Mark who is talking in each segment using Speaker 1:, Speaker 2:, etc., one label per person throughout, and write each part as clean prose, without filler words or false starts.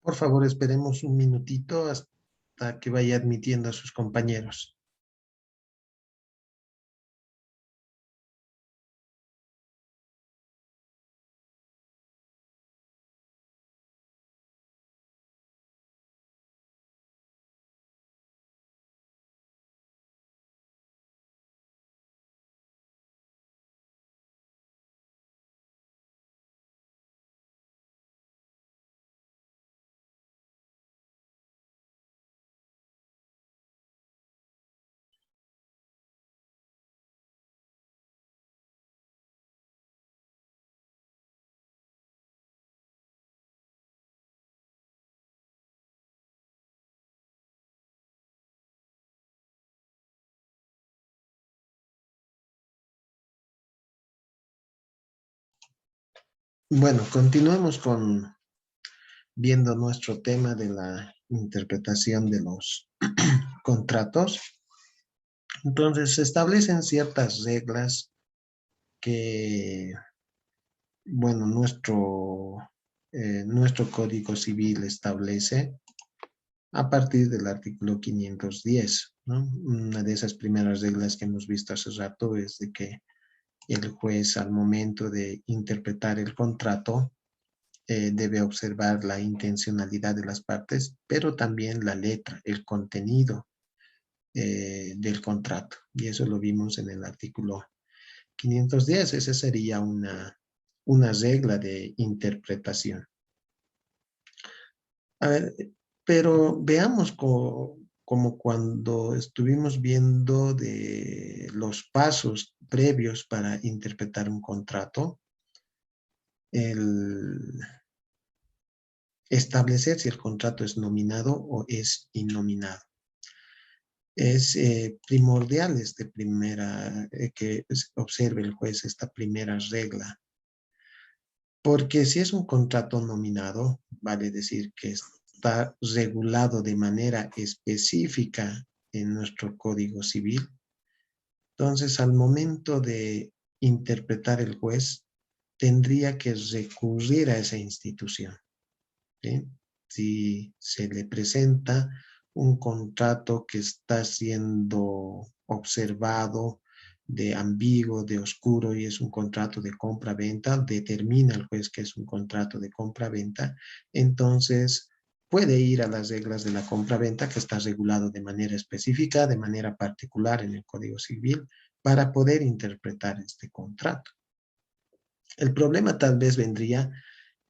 Speaker 1: Por favor, esperemos un minutito hasta que vaya admitiendo a sus compañeros. Bueno, continuemos con viendo nuestro tema de la interpretación de los contratos. Entonces, se establecen ciertas reglas que, bueno, nuestro Código Civil establece a partir del artículo 510, ¿no? Una de esas primeras reglas que hemos visto hace rato es de que el juez, al momento de interpretar el contrato, debe observar la intencionalidad de las partes, pero también la letra, el contenido del contrato. Y eso lo vimos en el artículo 510. Esa sería una regla de interpretación. A ver, pero veamos como cuando estuvimos viendo de los pasos previos para interpretar un contrato, el establecer si el contrato es nominado o es innominado. Es primordial que observe el juez esta primera regla, porque si es un contrato nominado, vale decir que está regulado de manera específica en nuestro Código Civil. Entonces, al momento de interpretar el juez, tendría que recurrir a esa institución, ¿sí? Si se le presenta un contrato que está siendo observado de ambiguo, de oscuro, y es un contrato de compra-venta, determina el juez que es un contrato de compra-venta, entonces puede ir a las reglas de la compra-venta, que está regulado de manera específica, de manera particular en el Código Civil, para poder interpretar este contrato. El problema tal vez vendría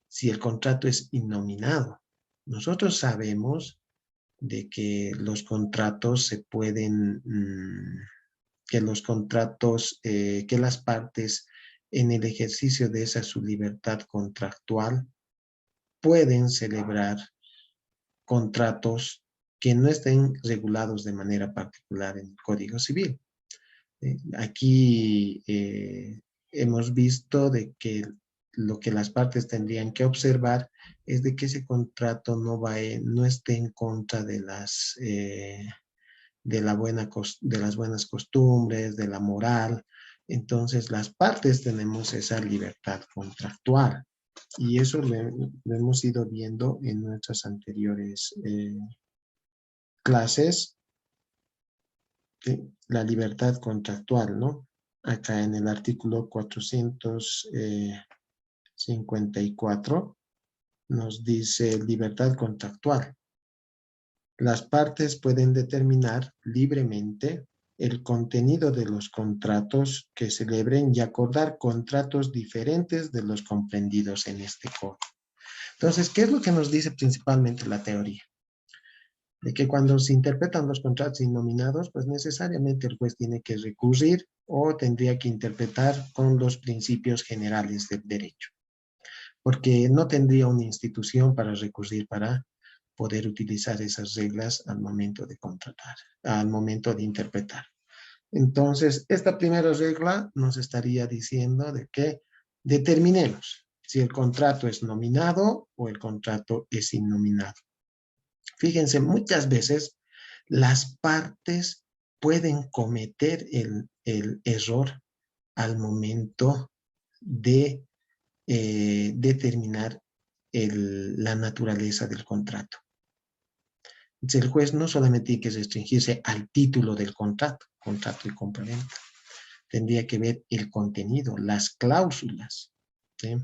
Speaker 1: si el contrato es innominado. Nosotros sabemos de que los contratos se pueden, que los contratos, que las partes en el ejercicio de esa su libertad contractual pueden celebrar contratos que no estén regulados de manera particular en el Código Civil. Aquí hemos visto de que lo que las partes tendrían que observar es de que ese contrato no esté en contra de de las buenas costumbres, de la moral. Entonces, las partes tenemos esa libertad contractual. Y eso lo hemos ido viendo en nuestras anteriores clases, la libertad contractual, ¿no? Acá en el artículo 454 nos dice libertad contractual. Las partes pueden determinar libremente el contenido de los contratos que celebren y acordar contratos diferentes de los comprendidos en este código. Entonces, ¿qué es lo que nos dice principalmente la teoría? De que cuando se interpretan los contratos innominados, pues necesariamente el juez tiene que recurrir o tendría que interpretar con los principios generales del derecho, porque no tendría una institución para recurrir para poder utilizar esas reglas al momento de contratar, al momento de interpretar. Entonces, esta primera regla nos estaría diciendo de que determinemos si el contrato es nominado o el contrato es innominado. Fíjense, muchas veces las partes pueden cometer el error al momento de determinar la naturaleza del contrato. Entonces, el juez no solamente tiene que restringirse al título del contrato y compraventa. Tendría que ver el contenido, las cláusulas, ¿sí?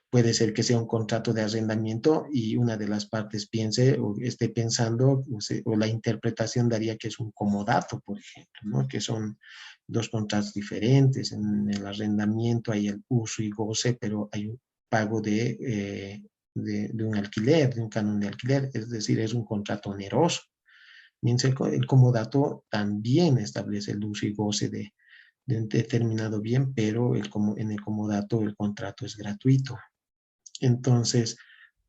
Speaker 1: Puede ser que sea un contrato de arrendamiento y una de las partes piense o esté pensando, o la interpretación daría que es un comodato, por ejemplo, ¿no? Que son dos contratos diferentes. En el arrendamiento hay el uso y goce, pero hay un pago de un alquiler, de un canon de alquiler, es decir, es un contrato oneroso. Mientras el comodato también establece el uso y goce de un determinado bien, pero en el comodato el contrato es gratuito. Entonces,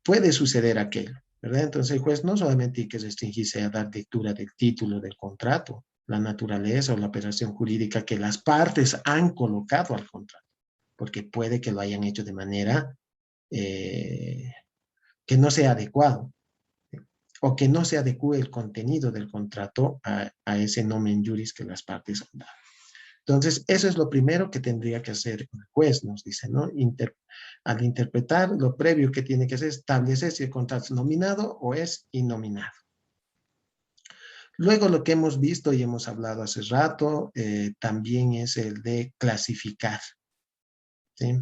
Speaker 1: puede suceder aquello, ¿verdad? Entonces, el juez no solamente tiene que restringirse a dar lectura del título del contrato, la naturaleza o la operación jurídica que las partes han colocado al contrato, porque puede que lo hayan hecho de manera que no sea adecuado, o que no se adecue el contenido del contrato a ese nomen juris que las partes han dado. Entonces, eso es lo primero que tendría que hacer el juez, nos dice, ¿no? Al interpretar, lo previo que tiene que hacer es establecer si el contrato es nominado o es innominado. Luego, lo que hemos visto y hemos hablado hace rato, también es el de clasificar, ¿sí?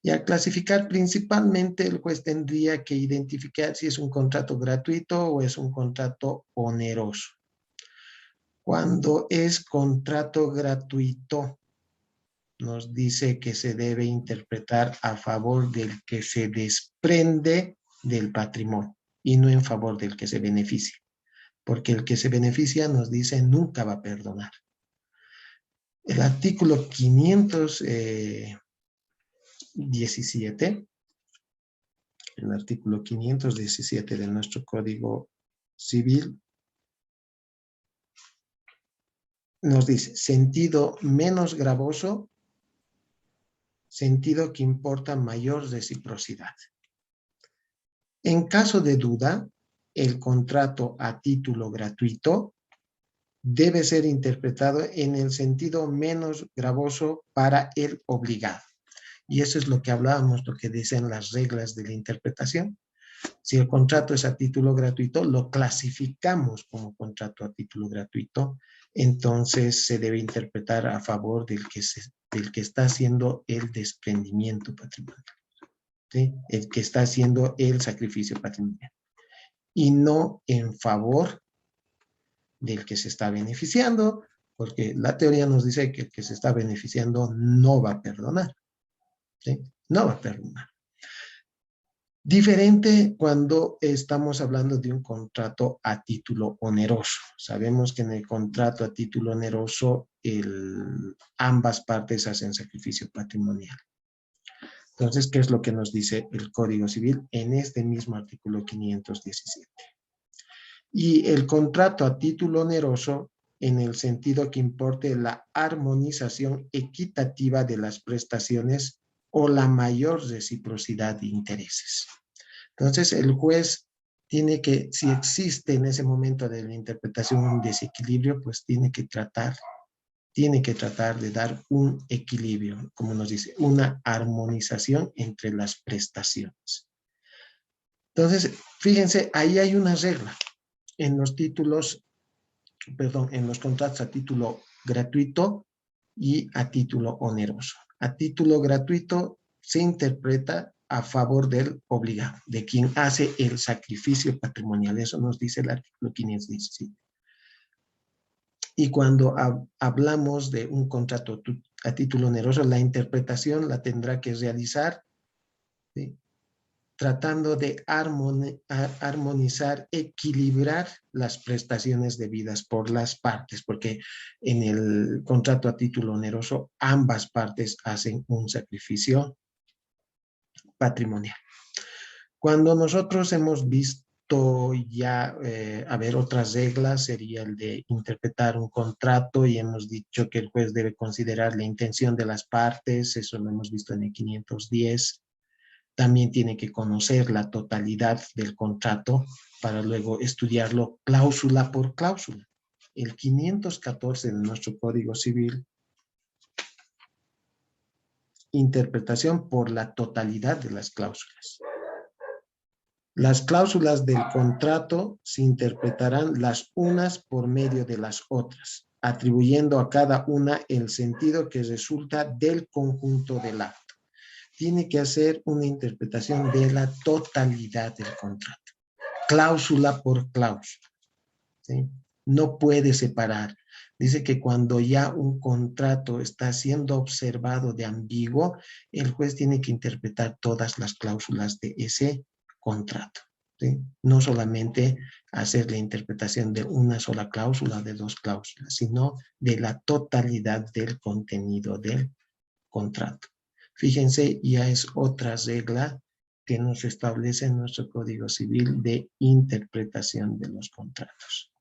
Speaker 1: Y al clasificar, principalmente el juez tendría que identificar si es un contrato gratuito o es un contrato oneroso. Cuando es contrato gratuito, nos dice que se debe interpretar a favor del que se desprende del patrimonio y no en favor del que se beneficia. Porque el que se beneficia, nos dice, nunca va a perdonar. El artículo 517, el artículo 517 de nuestro Código Civil, nos dice, sentido menos gravoso, sentido que importa mayor reciprocidad. En caso de duda, el contrato a título gratuito debe ser interpretado en el sentido menos gravoso para el obligado. Y eso es lo que hablábamos, lo que dicen las reglas de la interpretación. Si el contrato es a título gratuito, lo clasificamos como contrato a título gratuito, entonces se debe interpretar a favor del que está haciendo el desprendimiento patrimonial, ¿sí? El que está haciendo el sacrificio patrimonial, y no en favor del que se está beneficiando, porque la teoría nos dice que el que se está beneficiando no va a perdonar, ¿sí? No va a perdonar. Diferente cuando estamos hablando de un contrato a título oneroso. Sabemos que en el contrato a título oneroso ambas partes hacen sacrificio patrimonial. Entonces, ¿qué es lo que nos dice el Código Civil en este mismo artículo 517? Y el contrato a título oneroso, en el sentido que importe la armonización equitativa de las prestaciones o la mayor reciprocidad de intereses. Entonces, el juez tiene que, si existe en ese momento de la interpretación un desequilibrio, pues tiene que tratar de dar un equilibrio, como nos dice, una armonización entre las prestaciones. Entonces, fíjense, ahí hay una regla. En los en los contratos a título gratuito y a título oneroso. A título gratuito se interpreta a favor del obligado, de quien hace el sacrificio patrimonial. Eso nos dice el artículo 517. Y cuando hablamos de un contrato a título oneroso, la interpretación la tendrá que realizar, ¿sí?, tratando de armonizar, equilibrar las prestaciones debidas por las partes, porque en el contrato a título oneroso ambas partes hacen un sacrificio patrimonial. Cuando nosotros hemos visto ya, otras reglas, sería el de interpretar un contrato, y hemos dicho que el juez debe considerar la intención de las partes, eso lo hemos visto en el 510. También tiene que conocer la totalidad del contrato para luego estudiarlo cláusula por cláusula. El 514 de nuestro Código Civil, interpretación por la totalidad de las cláusulas. Las cláusulas del contrato se interpretarán las unas por medio de las otras, atribuyendo a cada una el sentido que resulta del conjunto del acto. Tiene que hacer una interpretación de la totalidad del contrato, cláusula por cláusula, ¿sí? No puede separar. Dice que cuando ya un contrato está siendo observado de ambiguo, el juez tiene que interpretar todas las cláusulas de ese contrato, ¿sí? No solamente hacer la interpretación de una sola cláusula, de dos cláusulas, sino de la totalidad del contenido del contrato. Fíjense, ya es otra regla que nos establece en nuestro Código Civil de interpretación de los contratos.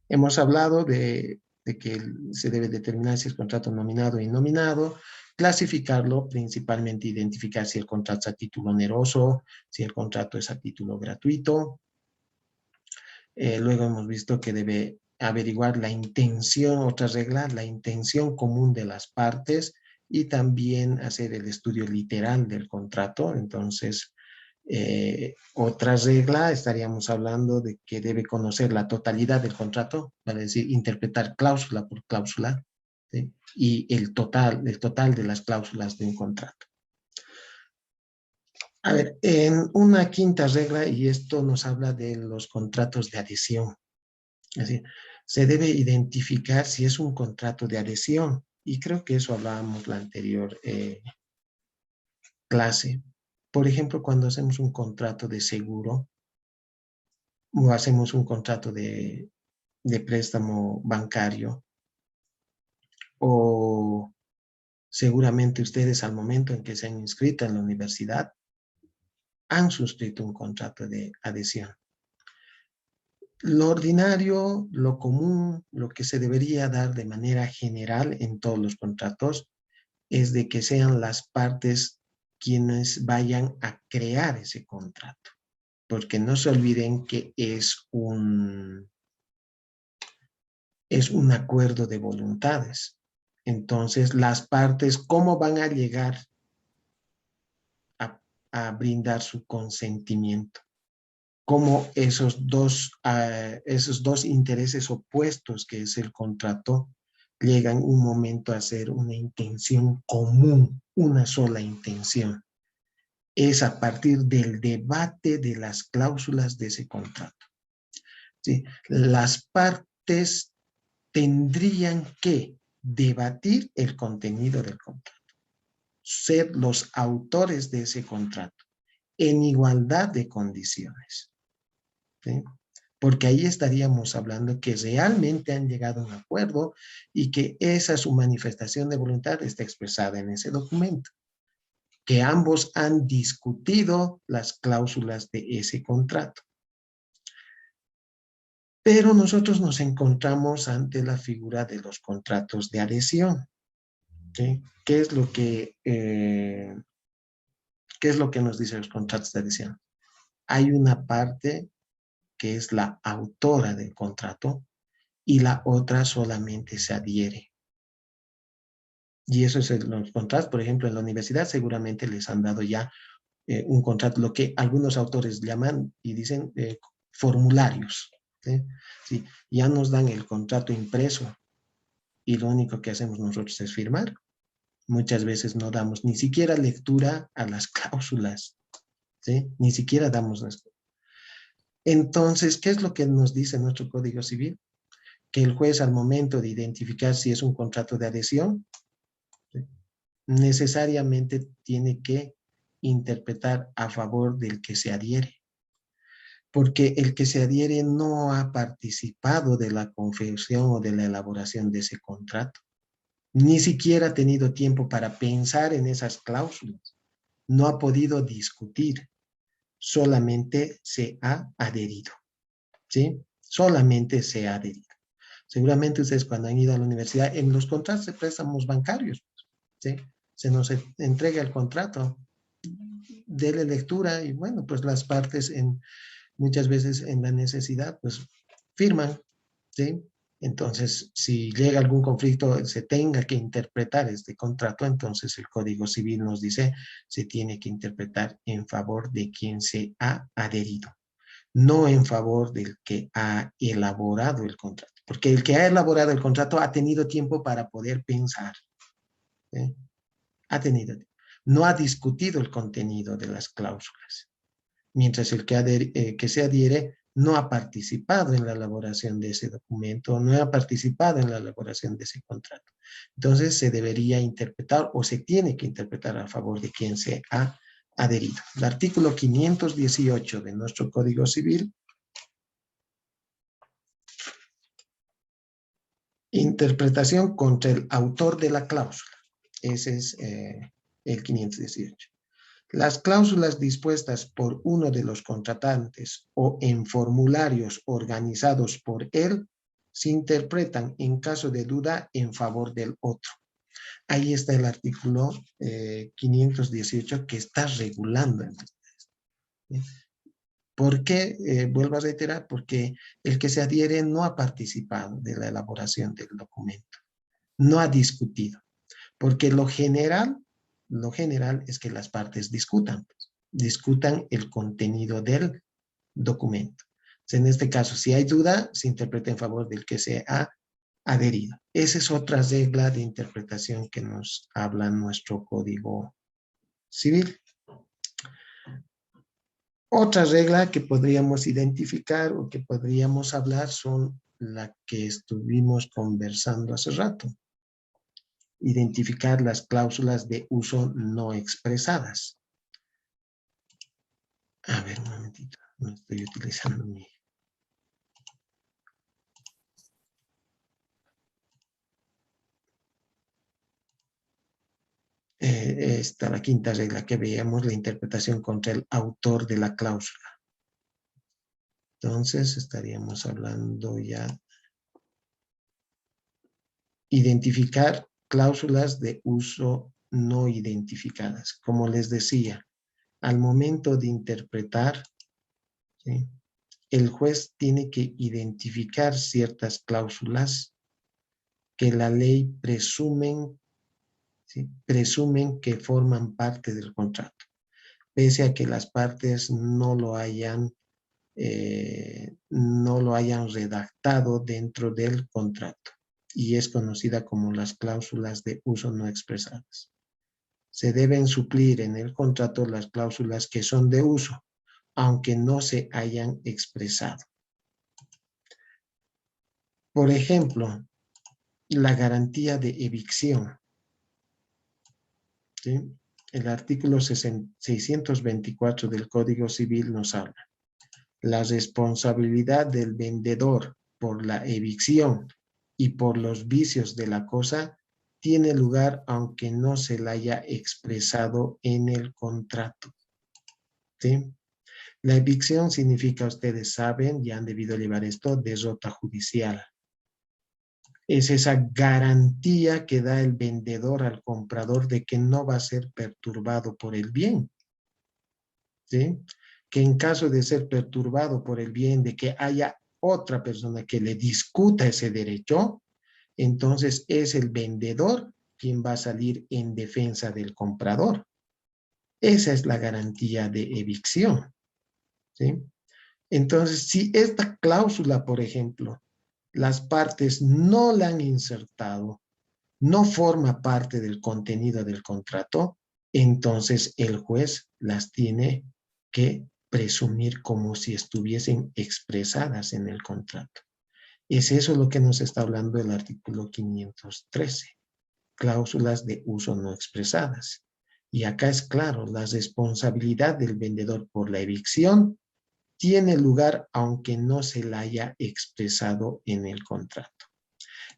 Speaker 1: Hemos hablado de que se debe determinar si es contrato nominado o innominado, clasificarlo, principalmente identificar si el contrato es a título oneroso, si el contrato es a título gratuito. Luego hemos visto que debe averiguar la intención, otra regla, la intención común de las partes y también hacer el estudio literal del contrato. Entonces, otra regla, estaríamos hablando de que debe conocer la totalidad del contrato, para decir, interpretar cláusula por cláusula, ¿sí? Y el total de las cláusulas de un contrato. A ver, en una quinta regla, y esto nos habla de los contratos de adhesión. Es decir, se debe identificar si es un contrato de adhesión. Y creo que eso hablábamos la anterior clase. Por ejemplo, cuando hacemos un contrato de seguro o hacemos un contrato de préstamo bancario, o seguramente ustedes al momento en que se han inscrito en la universidad han suscrito un contrato de adhesión. Lo ordinario, lo común, lo que se debería dar de manera general en todos los contratos es de que sean las partes quienes vayan a crear ese contrato. Porque no se olviden que es un acuerdo de voluntades. Entonces, las partes, ¿cómo van a llegar a brindar su consentimiento? Cómo esos dos intereses opuestos que es el contrato llegan un momento a ser una intención común, una sola intención. Es a partir del debate de las cláusulas de ese contrato. ¿Sí? Las partes tendrían que debatir el contenido del contrato, ser los autores de ese contrato en igualdad de condiciones, ¿sí? Porque ahí estaríamos hablando que realmente han llegado a un acuerdo y que esa su manifestación de voluntad está expresada en ese documento, que ambos han discutido las cláusulas de ese contrato. Pero nosotros nos encontramos ante la figura de los contratos de adhesión, ¿sí? ¿Qué es lo que nos dicen los contratos de adhesión? Hay una parte que es la autora del contrato y la otra solamente se adhiere. Y eso es los contratos, por ejemplo, en la universidad seguramente les han dado ya un contrato, lo que algunos autores llaman y dicen formularios, ¿sí? Sí, ya nos dan el contrato impreso y lo único que hacemos nosotros es firmar. Muchas veces no damos ni siquiera lectura a las cláusulas, ¿sí? Ni siquiera damos esto. Entonces, ¿qué es lo que nos dice nuestro Código Civil? Que el juez al momento de identificar si es un contrato de adhesión, ¿sí?, necesariamente tiene que interpretar a favor del que se adhiere. Porque el que se adhiere no ha participado de la confección o de la elaboración de ese contrato. Ni siquiera ha tenido tiempo para pensar en esas cláusulas. No ha podido discutir. Solamente se ha adherido, ¿sí? Solamente se ha adherido. Seguramente ustedes cuando han ido a la universidad, en los contratos de préstamos bancarios, ¿sí?, se nos entrega el contrato, dele lectura y bueno, pues las partes muchas veces en la necesidad, pues firman, ¿sí? Entonces, si llega algún conflicto, se tenga que interpretar este contrato, entonces el Código Civil nos dice, se tiene que interpretar en favor de quien se ha adherido, no en favor del que ha elaborado el contrato. Porque el que ha elaborado el contrato ha tenido tiempo para poder pensar. ¿Eh? Ha tenido tiempo. No ha discutido el contenido de las cláusulas. Mientras el que se adhiere no ha participado en la elaboración de ese documento, no ha participado en la elaboración de ese contrato. Entonces se debería interpretar o se tiene que interpretar a favor de quien se ha adherido. El artículo 518 de nuestro Código Civil, interpretación contra el autor de la cláusula. Ese es el 518. Las cláusulas dispuestas por uno de los contratantes o en formularios organizados por él se interpretan en caso de duda en favor del otro. Ahí está el artículo 518 que está regulando. ¿Por qué? Vuelvo a reiterar, porque el que se adhiere no ha participado de la elaboración del documento, no ha discutido, porque lo general es que las partes discutan el contenido del documento. En este caso, si hay duda, se interpreta en favor del que se ha adherido. Esa es otra regla de interpretación que nos habla nuestro Código Civil. Otra regla que podríamos identificar o que podríamos hablar son la que estuvimos conversando hace rato. Identificar las cláusulas de uso no expresadas. A ver, un momentito. No estoy utilizando mi... Esta la quinta regla que veíamos, la interpretación contra el autor de la cláusula. Entonces estaríamos hablando ya identificar cláusulas de uso no identificadas. Como les decía, al momento de interpretar, ¿sí?, el juez tiene que identificar ciertas cláusulas que la ley presumen, ¿sí?, presumen que forman parte del contrato, pese a que las partes no lo hayan redactado dentro del contrato, y es conocida como las cláusulas de uso no expresadas. Se deben suplir en el contrato las cláusulas que son de uso, aunque no se hayan expresado. Por ejemplo, la garantía de evicción, ¿sí? El artículo 624 del Código Civil nos habla. La responsabilidad del vendedor por la evicción y por los vicios de la cosa tiene lugar aunque no se la haya expresado en el contrato. ¿Sí? La evicción significa, ustedes saben, ya han debido llevar esto, derrota judicial. Es esa garantía que da el vendedor al comprador de que no va a ser perturbado por el bien. ¿Sí? Que en caso de ser perturbado por el bien, de que haya otra persona que le discuta ese derecho, entonces es el vendedor quien va a salir en defensa del comprador. Esa es la garantía de evicción. ¿Sí? Entonces, si esta cláusula, por ejemplo, las partes no la han insertado, no forma parte del contenido del contrato, entonces el juez las tiene que presumir como si estuviesen expresadas en el contrato. Es eso lo que nos está hablando el artículo 513, cláusulas de uso no expresadas. Y acá es claro, la responsabilidad del vendedor por la evicción tiene lugar aunque no se la haya expresado en el contrato.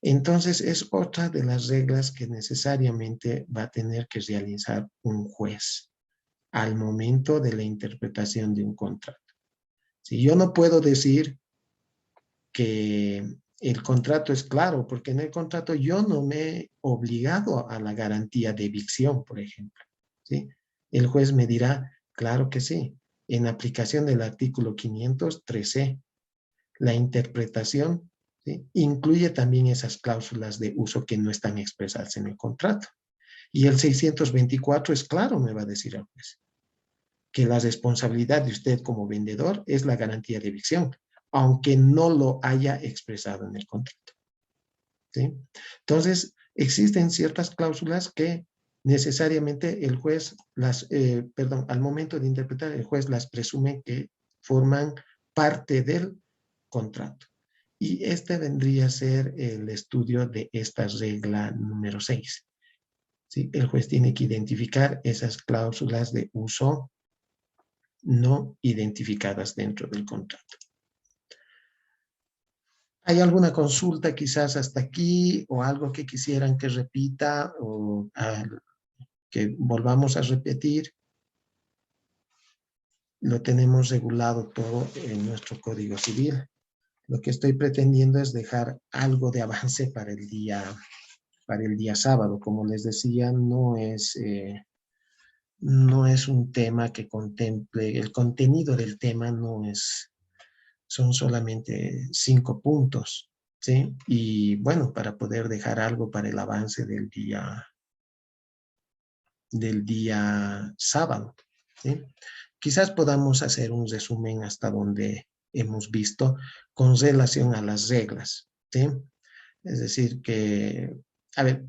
Speaker 1: Entonces es otra de las reglas que necesariamente va a tener que realizar un juez al momento de la interpretación de un contrato. Si yo no puedo decir que el contrato es claro, porque en el contrato yo no me he obligado a la garantía de evicción, por ejemplo, ¿sí? El juez me dirá, claro que sí, en aplicación del artículo 513, la interpretación ¿sí? Incluye también esas cláusulas de uso que no están expresadas en el contrato. Y el 624 es claro, me va a decir el juez, que la responsabilidad de usted como vendedor es la garantía de evicción, aunque no lo haya expresado en el contrato. ¿Sí? Entonces, existen ciertas cláusulas que necesariamente el juez al momento de interpretar, el juez las presume que forman parte del contrato. Y este vendría a ser el estudio de esta regla número 6. ¿Sí? El juez tiene que identificar esas cláusulas de uso no identificadas dentro del contrato. ¿Hay alguna consulta quizás hasta aquí o algo que quisieran que repita o que volvamos a repetir? Lo tenemos regulado todo en nuestro Código Civil. Lo que estoy pretendiendo es dejar algo de avance para el día sábado. Como les decía, no es un tema que contemple, el contenido del tema son solamente 5 puntos, ¿sí? Y bueno, para poder dejar algo para el avance del día sábado, ¿sí? Quizás podamos hacer un resumen hasta donde hemos visto con relación a las reglas, ¿sí? Es decir, que, a ver,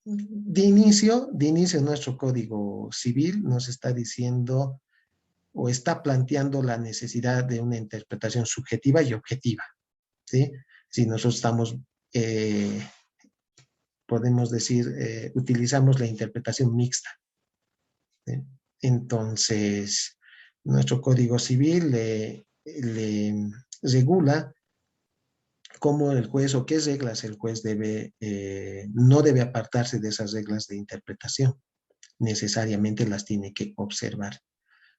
Speaker 1: de inicio nuestro Código Civil nos está diciendo o está planteando la necesidad de una interpretación subjetiva y objetiva, ¿sí? Si nosotros eh, podemos decir, utilizamos la interpretación mixta, ¿sí? Entonces, nuestro Código Civil le regula cómo el juez o qué reglas el juez no debe apartarse de esas reglas de interpretación. Necesariamente las tiene que observar.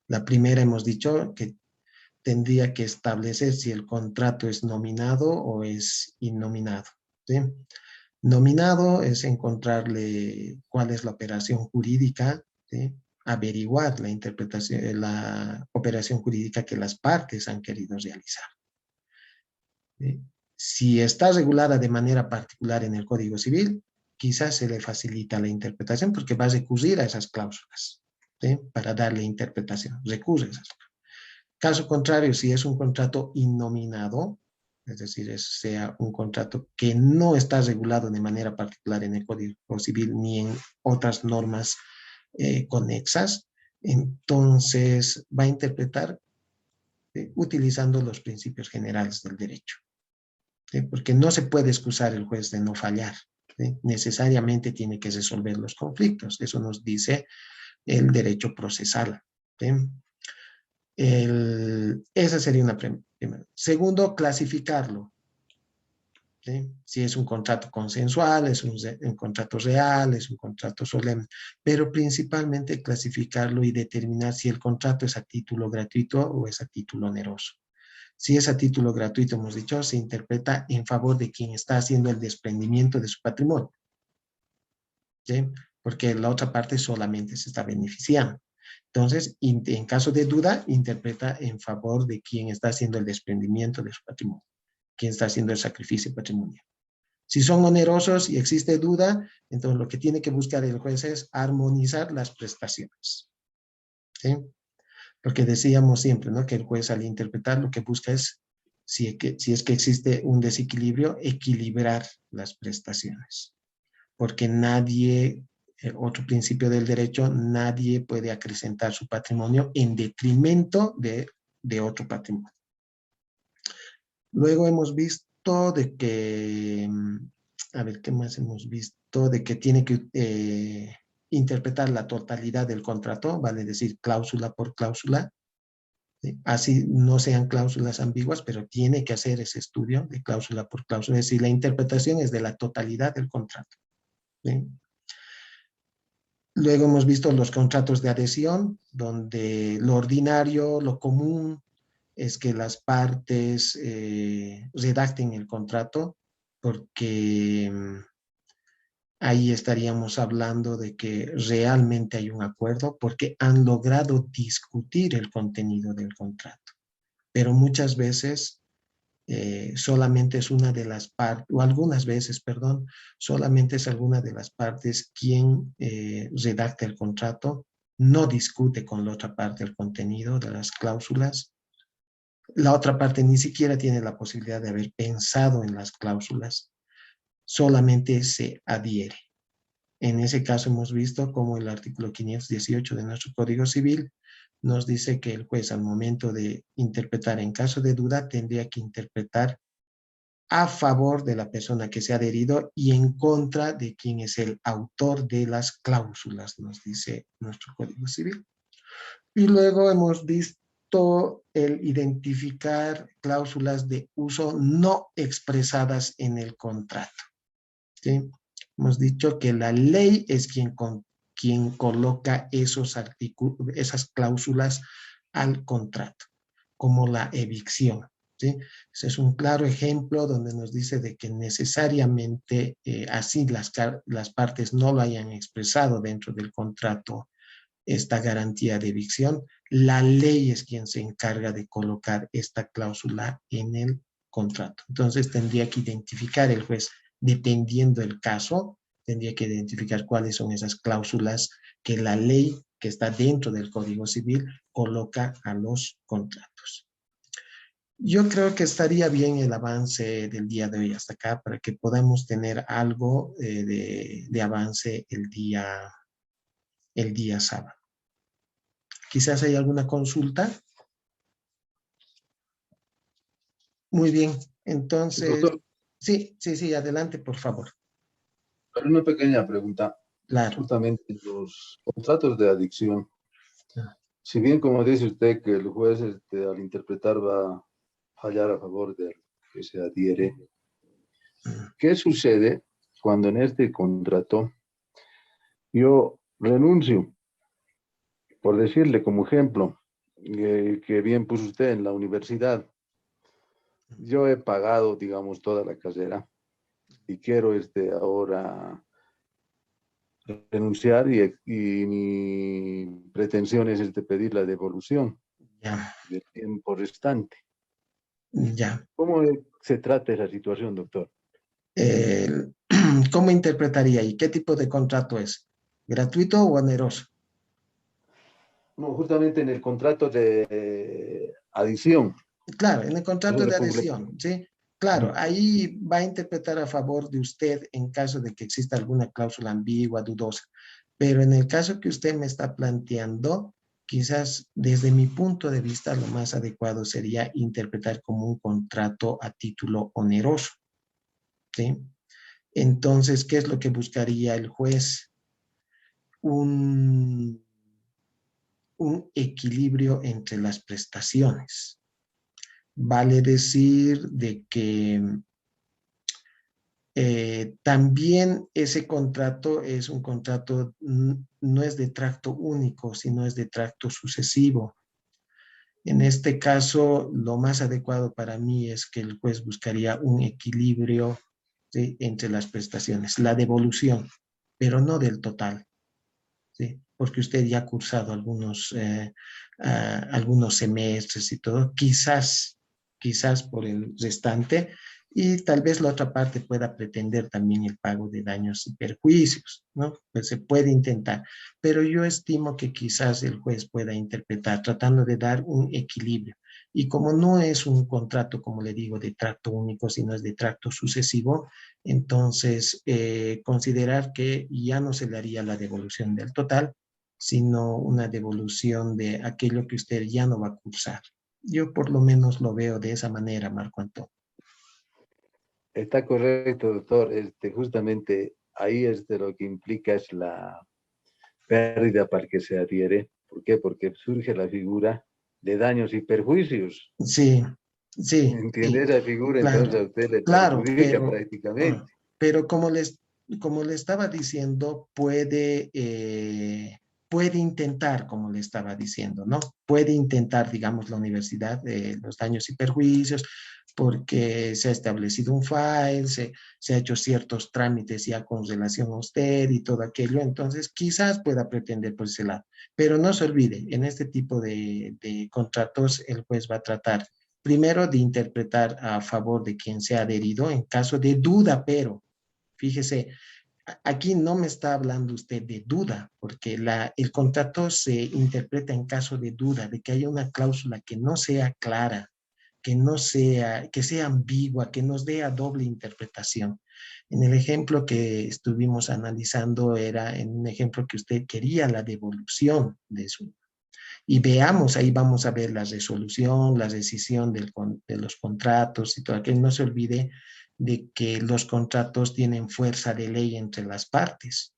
Speaker 1: La primera hemos dicho que tendría que establecer si el contrato es nominado o es innominado, ¿sí? Nominado es encontrarle cuál es la operación jurídica, ¿sí? Averiguar la interpretación, la operación jurídica que las partes han querido realizar, ¿sí? Si está regulada de manera particular en el Código Civil, quizás se le facilita la interpretación porque va a recurrir a esas cláusulas, ¿sí? Para darle interpretación, recurre a esas. Caso contrario, si es un contrato innominado, es decir, sea un contrato que no está regulado de manera particular en el Código Civil ni en otras normas conexas, entonces va a interpretar utilizando los principios generales del derecho, ¿sí? Porque no se puede excusar el juez de no fallar, ¿sí? Necesariamente tiene que resolver los conflictos, eso nos dice el derecho procesal, ¿sí? Esa sería una primera. Segundo, clasificarlo, ¿sí? Si es un contrato consensual, es un contrato real, es un contrato solemne, pero principalmente clasificarlo y determinar si el contrato es a título gratuito o es a título oneroso. Si es a título gratuito, hemos dicho, se interpreta en favor de quien está haciendo el desprendimiento de su patrimonio, ¿sí? Porque la otra parte solamente se está beneficiando. Entonces, en caso de duda, interpreta en favor de quien está haciendo el desprendimiento de su patrimonio, quien está haciendo el sacrificio patrimonial. Si son onerosos y existe duda, entonces lo que tiene que buscar el juez es armonizar las prestaciones, ¿sí? Porque decíamos siempre, ¿no? Que el juez al interpretar lo que busca es, si es que existe un desequilibrio, equilibrar las prestaciones. Porque nadie, otro principio del derecho, nadie puede acrecentar su patrimonio en detrimento de otro patrimonio. Luego hemos visto de que, a ver, ¿qué más hemos visto? De que tiene que interpretar la totalidad del contrato, vale decir cláusula por cláusula, ¿sí? Así no sean cláusulas ambiguas, pero tiene que hacer ese estudio de cláusula por cláusula, es decir, la interpretación es de la totalidad del contrato, ¿sí? Luego hemos visto los contratos de adhesión, donde lo ordinario, lo común, es que las partes redacten el contrato, porque ahí estaríamos hablando de que realmente hay un acuerdo, porque han logrado discutir el contenido del contrato. Pero muchas veces solamente es una de las partes, o algunas veces, perdón, solamente es alguna de las partes quien redacta el contrato, no discute con la otra parte el contenido de las cláusulas. La otra parte ni siquiera tiene la posibilidad de haber pensado en las cláusulas, solamente se adhiere. En ese caso hemos visto como el artículo 518 de nuestro Código Civil nos dice que el juez al momento de interpretar en caso de duda tendría que interpretar a favor de la persona que se ha adherido y en contra de quien es el autor de las cláusulas, nos dice nuestro Código Civil. Y luego hemos visto el identificar cláusulas de uso no expresadas en el contrato. ¿Sí? Hemos dicho que la ley es quien coloca esas cláusulas al contrato, como la evicción. ¿Sí? Ese es un claro ejemplo donde nos dice de que necesariamente así las partes no lo hayan expresado dentro del contrato esta garantía de evicción, la ley es quien se encarga de colocar esta cláusula en el contrato. Entonces tendría que identificar el juez, dependiendo del caso, tendría que identificar cuáles son esas cláusulas que la ley que está dentro del Código Civil coloca a los contratos. Yo creo que estaría bien el avance del día de hoy hasta acá para que podamos tener algo de avance el día sábado. Quizás hay alguna consulta. Muy bien, entonces,
Speaker 2: Doctor,
Speaker 1: sí, adelante, por favor.
Speaker 2: una pequeña pregunta.
Speaker 1: Claro.
Speaker 2: Justamente los contratos de adicción, si bien como dice usted que el juez al interpretar va a fallar a favor del que se adhiere, ¿qué sucede cuando en este contrato yo renuncio? Por decirle como ejemplo, que bien puso usted en la universidad, yo he pagado, digamos, toda la carrera y quiero ahora renunciar y mi pretensión es pedir la devolución
Speaker 1: Ya,
Speaker 2: del tiempo restante.
Speaker 1: ya.
Speaker 2: ¿Cómo se trata esa situación, doctor?
Speaker 1: Eh, ¿Cómo interpretaría y qué tipo de contrato es? ¿Gratuito o oneroso?
Speaker 2: No, justamente en el contrato de adición.
Speaker 1: Claro, en el
Speaker 2: Eso
Speaker 1: contrato
Speaker 2: le
Speaker 1: de
Speaker 2: pongo
Speaker 1: adhesión, ¿sí? Claro, ahí va a interpretar a favor de usted en caso de que exista alguna cláusula ambigua, dudosa. Pero en el caso que usted me está planteando, quizás desde mi punto de vista lo más adecuado sería interpretar como un contrato a título oneroso, ¿sí? Entonces, ¿qué es lo que buscaría el juez? Un, un equilibrio entre las prestaciones. Vale decir de que también ese contrato es un contrato, no es de tracto único, sino es de tracto sucesivo. En este caso, lo más adecuado para mí es que el juez buscaría un equilibrio, ¿sí?, entre las prestaciones, la devolución, pero no del total, ¿sí? Porque usted ya ha cursado algunos semestres y todo, quizás por el restante, y tal vez la otra parte pueda pretender también el pago de daños y perjuicios, ¿no? Pues se puede intentar, pero yo estimo que quizás el juez pueda interpretar tratando de dar un equilibrio. Y como no es un contrato, como le digo, de tracto único, sino es de tracto sucesivo, entonces considerar que ya no se le haría la devolución del total, sino una devolución de aquello que usted ya no va a cursar. Yo por lo menos lo veo de esa manera, Marco Antonio.
Speaker 2: Está correcto, doctor. Justamente ahí lo que implica es la pérdida para que se adhiere. ¿Por qué? Porque surge la figura de daños y perjuicios.
Speaker 1: Sí, sí,
Speaker 2: ¿Entiende
Speaker 1: sí,
Speaker 2: esa figura? Entonces
Speaker 1: claro,
Speaker 2: a usted le
Speaker 1: claro,
Speaker 2: perjudica prácticamente.
Speaker 1: pero como le estaba diciendo, puede intentar, como le estaba diciendo, ¿no? Puede intentar, digamos, la universidad los daños y perjuicios, porque se ha establecido un file, se ha hecho ciertos trámites ya con relación a usted y todo aquello, entonces quizás pueda pretender por ese lado. Pero no se olvide, en este tipo de contratos el juez va a tratar primero de interpretar a favor de quien se ha adherido en caso de duda, pero fíjese, aquí no me está hablando usted de duda, porque el contrato se interpreta en caso de duda, de que haya una cláusula que no sea clara, que sea ambigua, que nos dé a doble interpretación. En el ejemplo que estuvimos analizando era en un ejemplo que usted quería la devolución de su. Y veamos, ahí vamos a ver la resolución, la rescisión de los contratos y todo aquello. No se olvide de que los contratos tienen fuerza de ley entre las partes.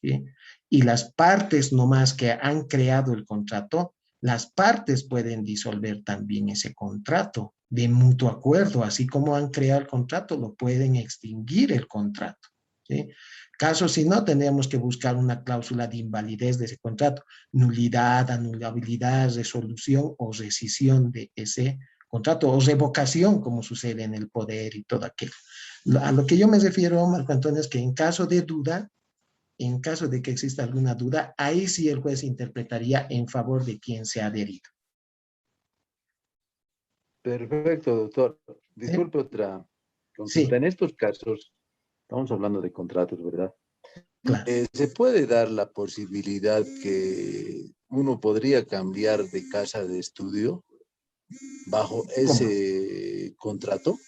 Speaker 1: ¿Sí? Y las partes nomás que han creado el contrato, las partes pueden disolver también ese contrato de mutuo acuerdo, así como han creado el contrato, lo pueden extinguir el contrato. ¿Sí? Caso si no, tendríamos que buscar una cláusula de invalidez de ese contrato, nulidad, anulabilidad, resolución o rescisión de ese contrato o revocación, como sucede en el poder y todo aquello. A lo que yo me refiero, Marco Antonio, es que en caso de duda, en caso de que exista alguna duda, ahí sí el juez interpretaría en favor de quien se ha adherido.
Speaker 2: Perfecto, doctor.
Speaker 1: ¿Sí?
Speaker 2: Disculpe otra consulta.
Speaker 1: Sí,
Speaker 2: En estos casos, estamos hablando de contratos, ¿verdad?
Speaker 1: claro.
Speaker 2: ¿Se puede dar la posibilidad que uno podría cambiar de casa de estudio bajo
Speaker 1: ¿Cómo?
Speaker 2: ese contrato?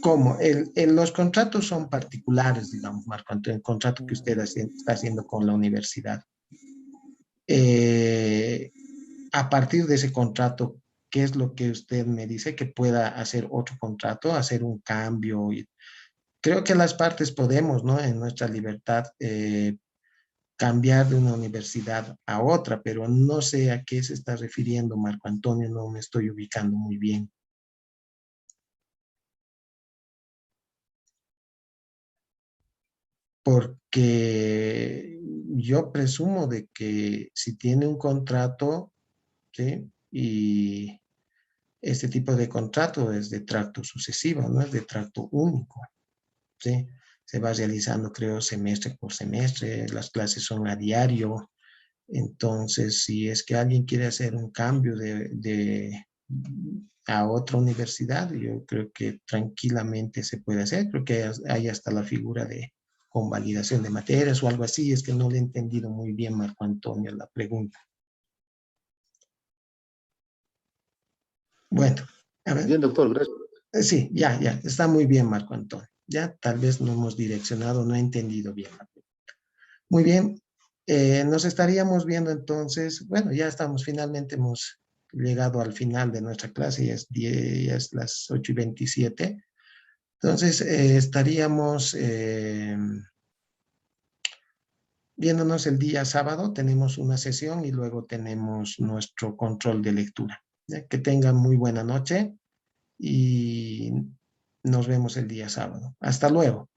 Speaker 1: ¿Cómo? Los contratos son particulares, digamos, Marco Antonio, el contrato que usted está haciendo con la universidad. Eh, a partir de ese contrato, ¿qué es lo que usted me dice? Que pueda hacer otro contrato, hacer un cambio. Creo que las partes podemos, ¿no? En nuestra libertad, cambiar de una universidad a otra, pero no sé a qué se está refiriendo Marco Antonio, no me estoy ubicando muy bien. Porque yo presumo de que si tiene un contrato, ¿sí? Y este tipo de contrato es de tracto sucesivo, no es de tracto único, ¿sí? Se va realizando, creo, semestre por semestre, las clases son a diario. Entonces, si es que alguien quiere hacer un cambio a otra universidad, yo creo que tranquilamente se puede hacer. Creo que hay hasta la figura de convalidación de materias o algo así. Es que no le he entendido muy bien, Marco Antonio, la pregunta. Bueno, a ver.
Speaker 2: Bien, doctor, gracias.
Speaker 1: Sí, ya, está muy bien, Marco Antonio. Ya, tal vez no hemos direccionado, no he entendido bien la pregunta. Muy bien, nos estaríamos viendo entonces, bueno, ya estamos, finalmente hemos llegado al final de nuestra clase, ya es las 8:27. Entonces, estaríamos viéndonos el día sábado, tenemos una sesión y luego tenemos nuestro control de lectura. ¿Ya? Que tengan muy buena noche y nos vemos el día sábado. Hasta luego.